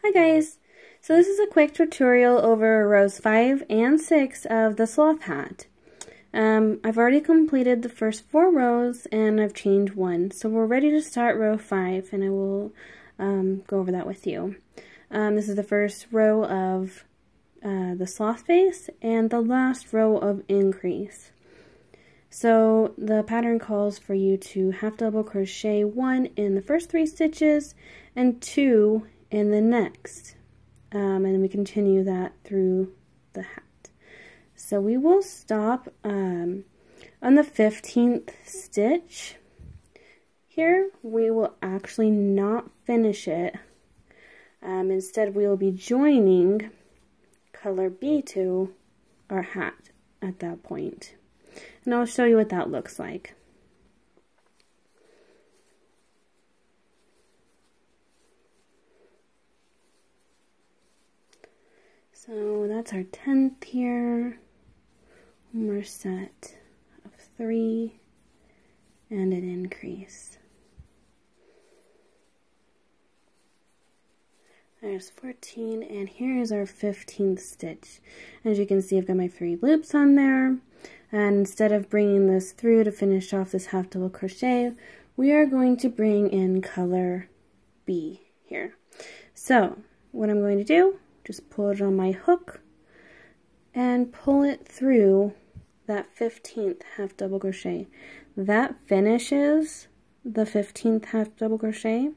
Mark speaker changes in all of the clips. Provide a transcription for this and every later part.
Speaker 1: Hi guys! So this is a quick tutorial over rows 5 and 6 of the Sloth Hat. I've already completed the first 4 rows and I've chained 1. So we're ready to start row 5 and I will go over that with you. This is the first row of the sloth face and the last row of increase. So the pattern calls for you to half double crochet 1 in the first 3 stitches and 2 in the next. And then we continue that through the hat. So we will stop on the 15th stitch. Here we will actually not finish it. Instead we will be joining color B to our hat at that point. And I'll show you what that looks like. So that's our 10th here. One more set of 3 and an increase. There's 14 and here is our 15th stitch. As you can see, I've got my 3 loops on there. And instead of bringing this through to finish off this half double crochet, we are going to bring in color B here. So what I'm going to do, just pull it on my hook and pull it through that 15th half double crochet. That finishes the 15th half double crochet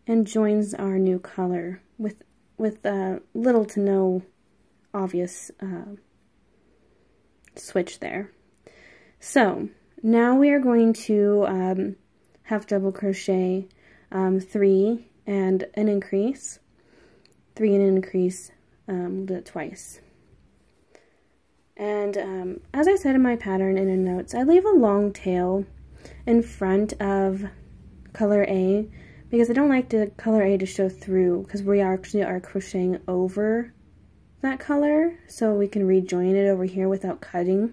Speaker 1: and joins our new color with little to no obvious switch there. So now we are going to half double crochet 3 and an increase, 3 and an increase, do it twice. And as I said in my pattern in the notes, I leave a long tail in front of color A because I don't like the color A to show through, because we actually are crocheting over that color so we can rejoin it over here without cutting.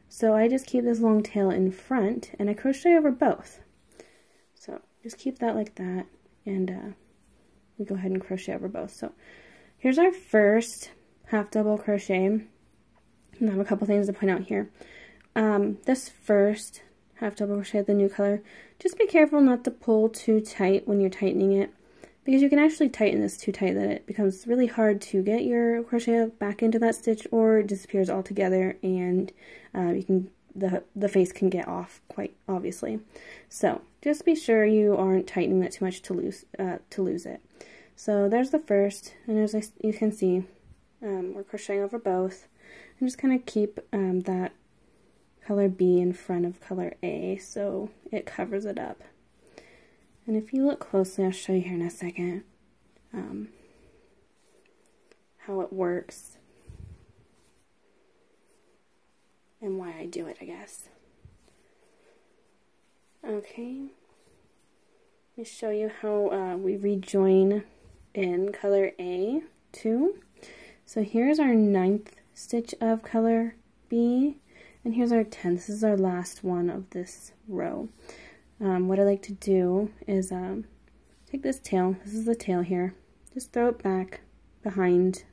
Speaker 1: So I just keep this long tail in front and I crochet over both. So just keep that like that and we go ahead and crochet over both. So here's our first half double crochet. And I have a couple things to point out here. This first half double crochet of the new color, just be careful not to pull too tight when you're tightening it, because you can actually tighten this too tight that it becomes really hard to get your crochet back into that stitch, or it disappears altogether and the face can get off quite obviously. So just be sure you aren't tightening it too much to lose it. So there's the first, and as you can see, we're crocheting over both, and just kind of keep that color B in front of color A so it covers it up. And if you look closely, I'll show you here in a second how it works and why I do it, I guess. Okay, let me show you how we rejoin in color A too. So here's our 9th stitch of color B, and here's our 10th. This is our last one of this row. What I like to do is take this tail, this is the tail here, just throw it back behind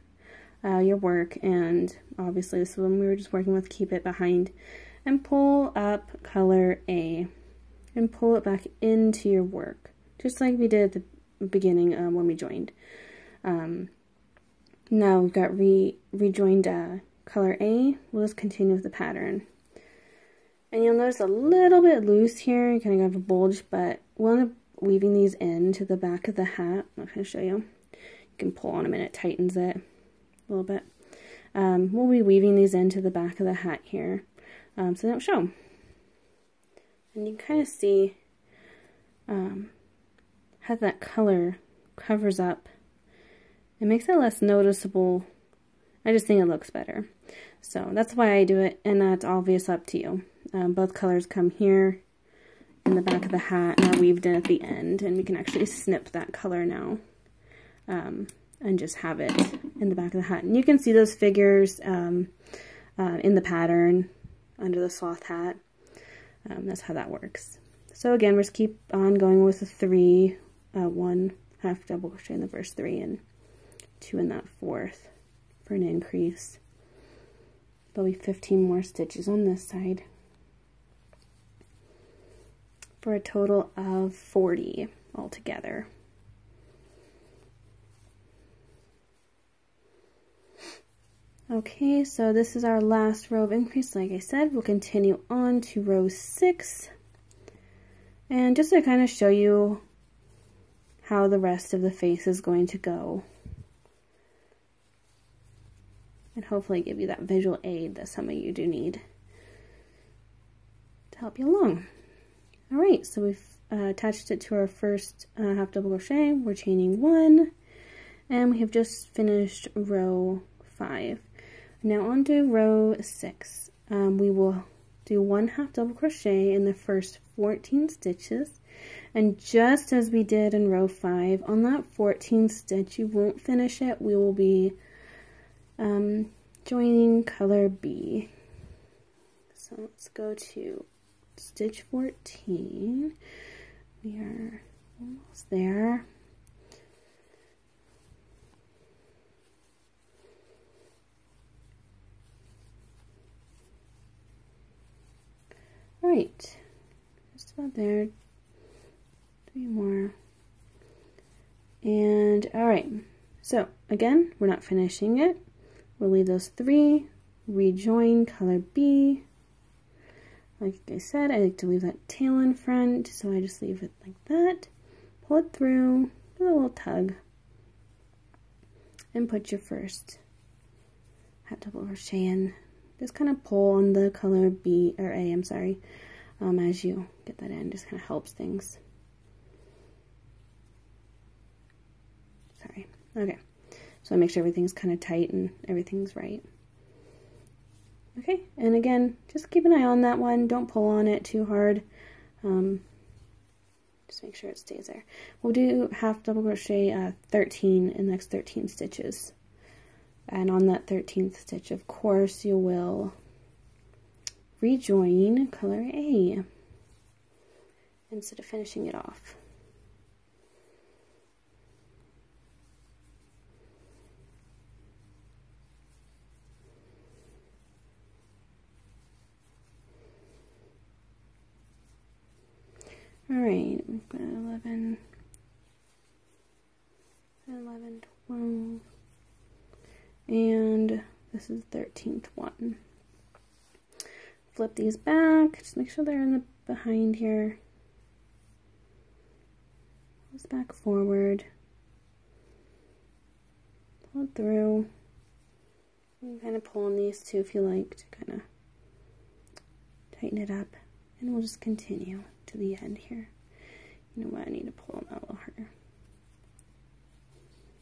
Speaker 1: your work, and obviously this is when we were just working with, keep it behind, and pull up color A, and pull it back into your work, just like we did at the beginning when we joined. Now we've got rejoined color A, we'll just continue with the pattern. And you'll notice a little bit loose here, you kind of have a bulge, but we'll end up weaving these into the back of the hat. I'm going to show you. You can pull on them and it tightens it a little bit. We'll be weaving these into the back of the hat here, so they don't show. And you can kind of see how that color covers up. It makes it less noticeable. I just think it looks better. So that's why I do it, and that's obvious up to you. Both colors come here in the back of the hat and are weaved in at the end, and we can actually snip that color now and just have it in the back of the hat. And you can see those figures in the pattern under the sloth hat. That's how that works. So again, we're just keep on going with the 3, 1, half double crochet in the first 3 and 2 in that 4th for an increase. There'll be 15 more stitches on this side for a total of 40 altogether. Okay, so this is our last row of increase. Like I said, we'll continue on to row 6. And just to kind of show you how the rest of the face is going to go, and hopefully give you that visual aid that some of you do need to help you along. Alright, so we've attached it to our first half double crochet. We're chaining 1, and we have just finished row 5. Now on to row 6. We will do 1 half double crochet in the first 14 stitches, and just as we did in row 5, on that 14th stitch, you won't finish it, we will be joining color B. So let's go to stitch 14. We are almost there. Alright, just about there. 3 more. And alright, so again, we're not finishing it. We'll leave those 3, rejoin color B. Like I said, I like to leave that tail in front, so I just leave it like that. Pull it through with a little tug, and put your first half double crochet in. Just kind of pull on the color B, or A, I'm sorry, as you get that in. Just kind of helps things. Sorry. Okay. So I make sure everything's kind of tight and everything's right. Okay, and again, just keep an eye on that one. Don't pull on it too hard. Just make sure it stays there. We'll do half double crochet 13 in the next 13 stitches. And on that 13th stitch, of course, you will rejoin color A instead of finishing it off. Alright, we've got 11, 12, and this is the 13th one. Flip these back, just make sure they're in the behind here. This back forward. Pull it through. You can kind of pull on these too if you like to kind of tighten it up. And we'll just continue to the end here. You know what, I need to pull them out a little harder.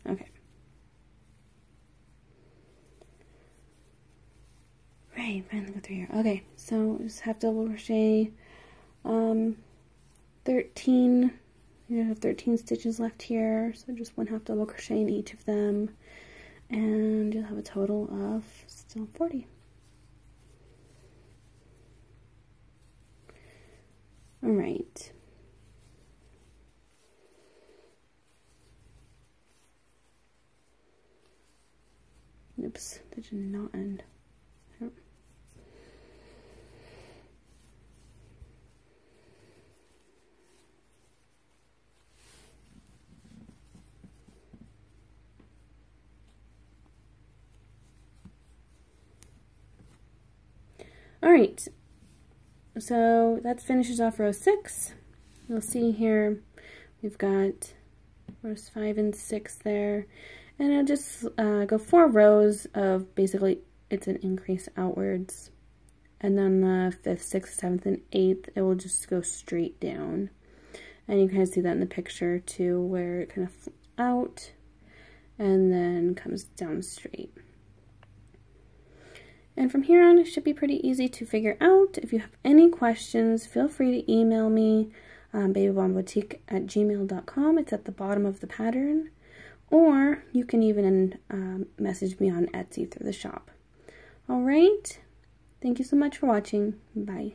Speaker 1: Okay. Right, finally go through here. Okay, so just half double crochet 13. You have 13 stitches left here, so just 1 half double crochet in each of them, and you'll have a total of still 40. All right. Oops, that did not end. All right, so that finishes off row 6. You'll see here we've got rows 5 and 6 there, and I'll just go 4 rows of basically it's an increase outwards, and then the 5th, 6th, 7th, and 8th it will just go straight down, and you kind of see that in the picture too, where it kind of flips out and then comes down straight. And from here on, it should be pretty easy to figure out. If you have any questions, feel free to email me, babybombboutique@gmail.com. It's at the bottom of the pattern. Or you can even message me on Etsy through the shop. All right. Thank you so much for watching. Bye.